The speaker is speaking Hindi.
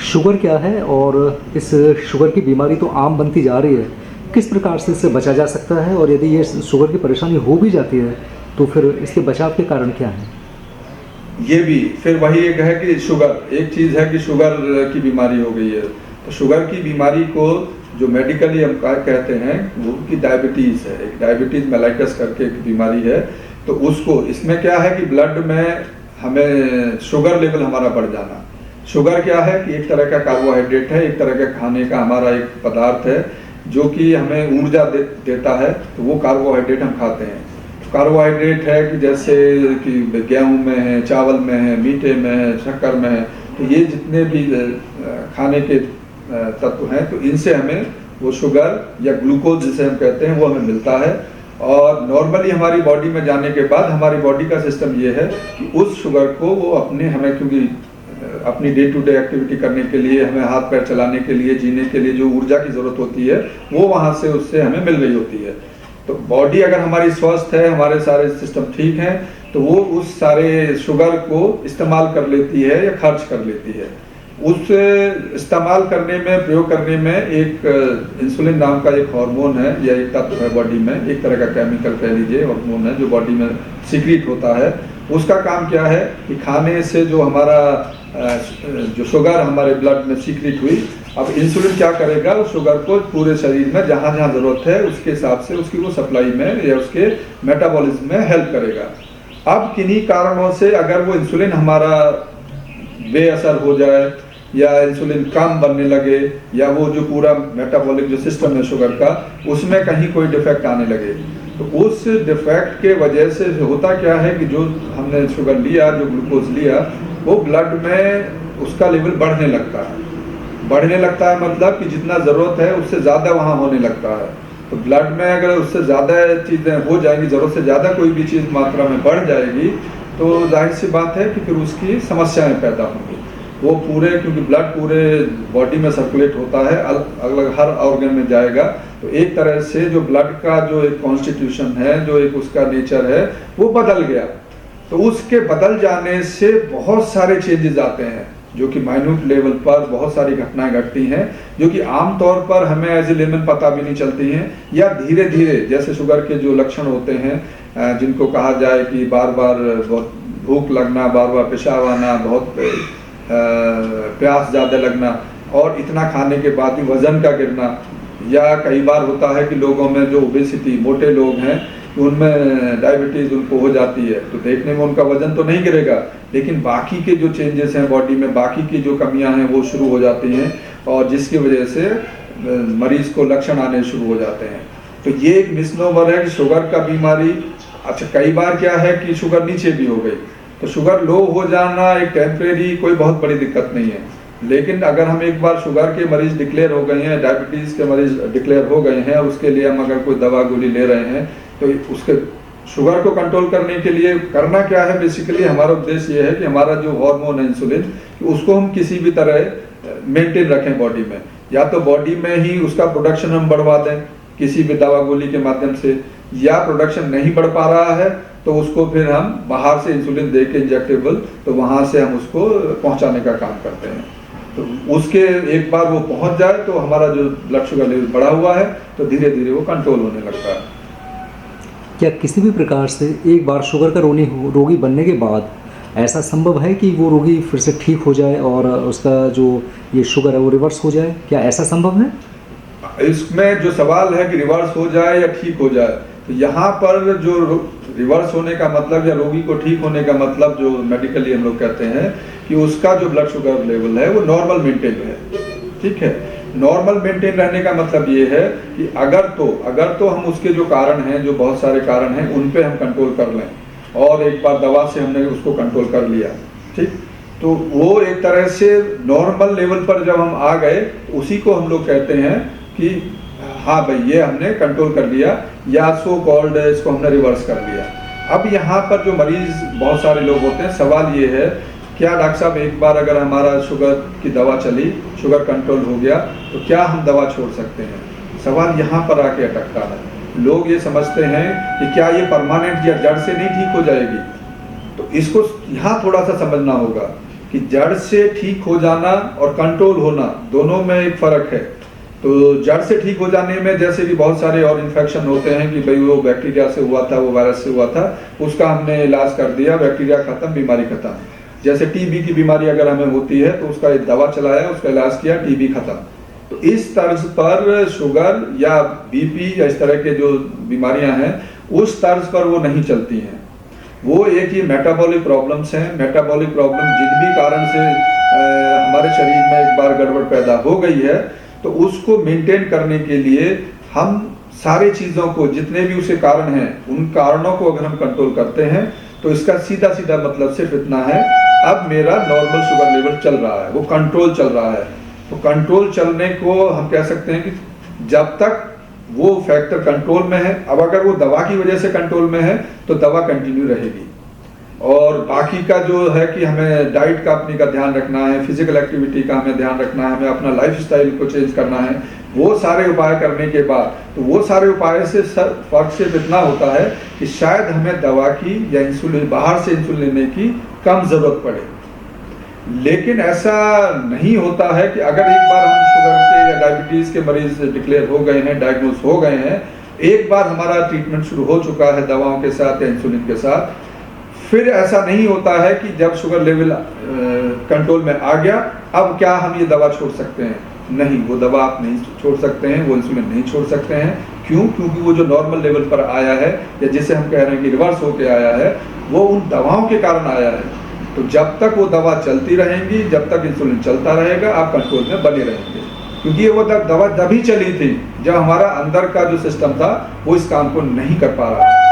शुगर क्या है और इस शुगर की बीमारी तो आम बनती जा रही है, किस प्रकार से इससे बचा जा सकता है और यदि ये शुगर की परेशानी हो भी जाती है तो फिर इसके बचाव के कारण क्या हैं? ये भी फिर वही एक है कि शुगर एक चीज़ है कि शुगर की बीमारी हो गई है, तो शुगर की बीमारी को जो मेडिकली हम कहते हैं वो की डायबिटीज़ है, एक डायबिटीज़ मेलाइटस करके एक बीमारी है। तो उसको इसमें क्या है कि ब्लड में हमें शुगर लेवल हमारा बढ़ जाना। शुगर क्या है कि एक तरह का कार्बोहाइड्रेट है, एक तरह का खाने का हमारा एक पदार्थ है जो कि हमें ऊर्जा देता है, तो वो कार्बोहाइड्रेट हम खाते हैं। कार्बोहाइड्रेट है कि जैसे कि गेहूं में है, चावल में है, मीठे में है, शक्कर में है, तो ये जितने भी खाने के तत्व हैं तो इनसे हमें वो शुगर या ग्लूकोज जिसे हम कहते हैं वो हमें मिलता है। और नॉर्मली हमारी बॉडी में जाने के बाद हमारी बॉडी का सिस्टम ये है कि उस शुगर को वो हमें क्योंकि अपनी डे टू डे एक्टिविटी करने के लिए, हमें हाथ पैर चलाने के लिए, जीने के लिए जो ऊर्जा की ज़रूरत होती है वो वहाँ से उससे हमें मिल रही होती है। तो बॉडी अगर हमारी स्वस्थ है, हमारे सारे सिस्टम ठीक हैं, तो वो उस सारे शुगर को इस्तेमाल कर लेती है या खर्च कर लेती है। उस इस्तेमाल करने में, प्रयोग करने में एक इंसुलिन नाम का एक हार्मोन है या एक तत्व है बॉडी में, एक तरह का केमिकल कह लीजिए, हार्मोन है जो बॉडी में सीक्रेट होता है। उसका काम क्या है कि खाने से जो हमारा जो शुगर हमारे ब्लड में सीक्रेट हुई, अब इंसुलिन क्या करेगा उस शुगर को पूरे शरीर में जहाँ जहाँ ज़रूरत है उसके हिसाब से उसकी वो सप्लाई में या उसके मेटाबॉलिज्म में हेल्प करेगा। अब किन्हीं कारणों से अगर वो इंसुलिन हमारा बेअसर हो जाए या इंसुलिन कम बनने लगे या वो जो पूरा मेटाबॉलिक जो सिस्टम है शुगर का उसमें कहीं कोई डिफेक्ट आने लगे, तो उस डिफेक्ट के वजह से होता क्या है कि जो हमने शुगर लिया, जो ग्लूकोज लिया, वो ब्लड में उसका लेवल बढ़ने लगता है। बढ़ने लगता है मतलब कि जितना ज़रूरत है उससे ज़्यादा वहाँ होने लगता है। तो ब्लड में अगर उससे ज़्यादा चीज़ें हो जाएंगी, ज़रूरत से ज़्यादा कोई भी चीज़ मात्रा में बढ़ जाएगी, तो जाहिर सी बात है कि फिर उसकी समस्याएं पैदा होंगी। वो पूरे, क्योंकि ब्लड पूरे बॉडी में सर्कुलेट होता है, अलग अलग हर ऑर्गन में जाएगा, तो एक तरह से जो ब्लड का जो एक कॉन्स्टिट्यूशन है, जो एक उसका नेचर है, वो बदल गया। तो उसके बदल जाने से बहुत सारे चेंजेस आते हैं जो कि माइन्यूट लेवल पर बहुत सारी घटनाएं घटती हैं जो कि आमतौर पर हमें एज ए लेमन पता भी नहीं चलती हैं, या धीरे धीरे जैसे शुगर के जो लक्षण होते हैं जिनको कहा जाए कि बार बार बहुत भूख लगना, बार बार पेशाब आना, बहुत प्यास ज़्यादा लगना और इतना खाने के बाद भी वज़न का गिरना, या कई बार होता है कि लोगों में जो ओबेसिटी, मोटे लोग हैं, उनमें डायबिटीज़ उनको हो जाती है, तो देखने में उनका वजन तो नहीं गिरेगा लेकिन बाकी के जो चेंजेस हैं बॉडी में, बाकी की जो कमियां हैं वो शुरू हो जाती हैं और जिसकी वजह से मरीज़ को लक्षण आने शुरू हो जाते हैं। तो ये एक मिसनोमर है कि शुगर का बीमारी, अच्छा कई बार क्या है कि शुगर नीचे भी हो गई, तो शुगर लो हो जाना एक टेम्परेरी कोई बहुत बड़ी दिक्कत नहीं है, लेकिन अगर हम एक बार शुगर के मरीज डिक्लेयर हो गए हैं, डायबिटीज़ के मरीज डिक्लेयर हो गए हैं और उसके लिए हम अगर कोई दवा गोली ले रहे हैं, तो उसके शुगर को कंट्रोल करने के लिए करना क्या है, बेसिकली हमारा उद्देश्य ये है कि हमारा जो हार्मोन है इंसुलिन, उसको हम किसी भी तरह मेंटेन रखें बॉडी में, या तो बॉडी में ही उसका प्रोडक्शन हम बढ़वा दें किसी भी दवा गोली के माध्यम से, या प्रोडक्शन नहीं बढ़ पा रहा है तो उसको फिर हम बाहर से इंसुलिन दे के इंजेक्टेबल, तो वहाँ से हम उसको पहुँचाने का काम करते हैं। तो उसके एक बार वो पहुँच जाए तो हमारा जो ब्लड शुगर लेवल बढ़ा हुआ है तो धीरे धीरे वो कंट्रोल होने लगता है। क्या किसी भी प्रकार से एक बार शुगर का रोगी बनने के बाद ऐसा संभव है कि वो रोगी फिर से ठीक हो जाए और उसका जो ये शुगर है वो रिवर्स हो जाए? क्या ऐसा संभव है? इसमें जो सवाल है कि रिवर्स हो जाए या ठीक हो जाए, तो यहाँ पर जो रिवर्स होने का मतलब या रोगी को ठीक होने का मतलब जो मेडिकली हम लोग कहते हैं कि उसका जो ब्लड शुगर लेवल है वो नॉर्मल मेंटेन है। ठीक है, नॉर्मल मेंटेन रहने का मतलब ये है कि अगर तो हम उसके जो कारण हैं, जो बहुत सारे कारण हैं, उन पे हम कंट्रोल कर लें और एक बार दवा से हमने उसको कंट्रोल कर लिया, ठीक, तो वो एक तरह से नॉर्मल लेवल पर जब हम आ गए, उसी को हम लोग कहते हैं कि हाँ भाई ये हमने कंट्रोल कर लिया, या सो कॉल्ड इसको हमने रिवर्स कर लिया। अब यहाँ पर जो मरीज बहुत सारे लोग होते हैं, सवाल ये है क्या डॉक्टर साहब एक बार अगर हमारा शुगर की दवा चली, शुगर कंट्रोल हो गया, तो क्या हम दवा छोड़ सकते हैं? सवाल यहाँ पर आके अटकता है। लोग ये समझते हैं कि क्या ये परमानेंट या जड़ से नहीं ठीक हो जाएगी, तो इसको यहाँ थोड़ा सा समझना होगा कि जड़ से ठीक हो जाना और कंट्रोल होना दोनों में एक फ़र्क है। तो जड़ से ठीक हो जाने में जैसे कि बहुत सारे और इन्फेक्शन होते हैं कि भाई वो बैक्टीरिया से हुआ था, वो वायरस से हुआ था, उसका हमने इलाज कर दिया, बैक्टीरिया खत्म, बीमारी खत्म। जैसे टीबी की बीमारी अगर हमें होती है तो उसका एक दवा चलाया, उसका इलाज किया, टीबी खत्म। तो इस तर्ज पर शुगर या बीपी या इस तरह के जो बीमारियां हैं उस तर्ज पर वो नहीं चलती हैं। वो एक ही मेटाबॉलिक प्रॉब्लम्स हैं। मेटाबॉलिक प्रॉब्लम जिन भी कारण से हमारे शरीर में एक बार गड़बड़ पैदा हो गई है तो उसको मेंटेन करने के लिए हम सारी चीज़ों को, जितने भी उसे कारण हैं, उन कारणों को अगर हम कंट्रोल करते हैं तो इसका सीधा सीधा मतलब सिर्फ इतना है, अब मेरा नॉर्मल शुगर लेवल चल रहा है, वो कंट्रोल चल रहा है। तो कंट्रोल चलने को हम कह सकते हैं कि जब तक वो फैक्टर कंट्रोल में है, अब अगर वो दवा की वजह से कंट्रोल में है तो दवा कंटिन्यू रहेगी। और बाकी का जो है कि हमें डाइट का अपने का ध्यान रखना है, फिजिकल एक्टिविटी का हमें ध्यान रखना है, हमें अपना लाइफस्टाइल को चेंज करना है, वो सारे उपाय करने के बाद तो वो सारे उपाय से फर्क सिर्फ इतना होता है कि शायद हमें दवा की या इंसुलिन, बाहर से इंसुलिन लेने की कम ज़रूरत पड़े। लेकिन ऐसा नहीं होता है कि अगर एक बार हम शुगर के या डायबिटीज़ के मरीज डिक्लेयर हो गए हैं, डायग्नोज हो गए हैं, एक बार हमारा ट्रीटमेंट शुरू हो चुका है दवाओं के साथ या इंसुलिन के साथ, फिर ऐसा नहीं होता है कि जब शुगर लेवल कंट्रोल में आ गया अब क्या हम ये दवा छोड़ सकते हैं। नहीं, वो दवा आप नहीं छोड़ सकते हैं, वो इंसुलिन नहीं छोड़ सकते हैं। क्यों? क्योंकि वो जो नॉर्मल लेवल पर आया है या जिसे हम कह रहे हैं कि रिवर्स होके आया है, वो उन दवाओं के कारण आया है। तो जब तक वो दवा चलती रहेंगी, जब तक इंसुलिन चलता रहेगा, आप कंट्रोल में बने रहेंगे। क्योंकि वो दवा तभी चली थी जब हमारा अंदर का जो सिस्टम था वो इस काम को नहीं कर पा रहा था।